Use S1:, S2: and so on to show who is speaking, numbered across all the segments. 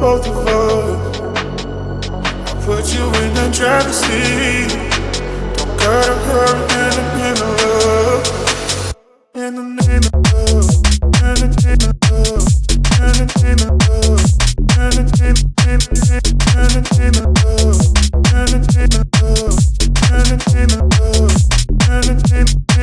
S1: both of us. I put you in the driver's seat. Don't gotta hurry in the name of love. In the name of love. In the name of love. In the name of love. In the name of love. In the name of love. In the name of love. In the name of love. In the name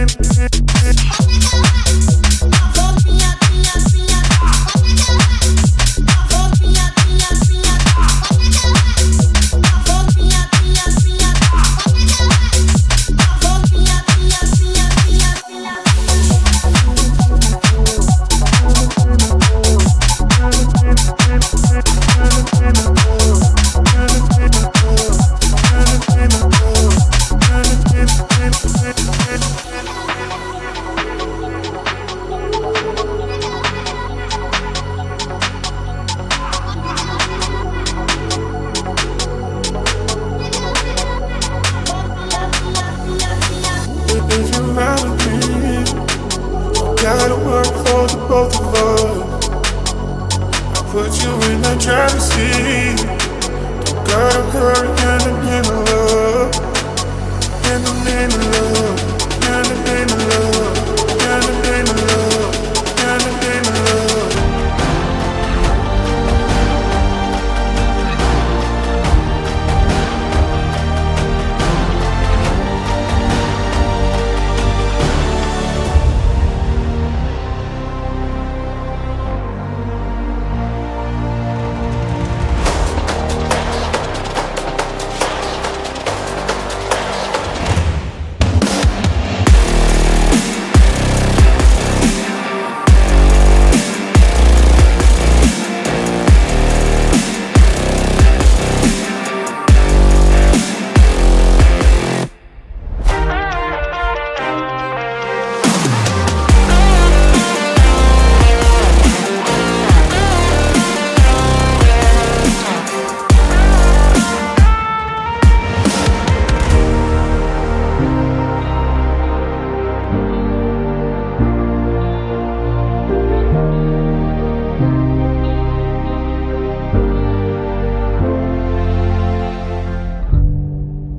S1: gotta work for the both of us. I put you in the driver's seat. Don't gotta hurry in the name of love. In the name of love.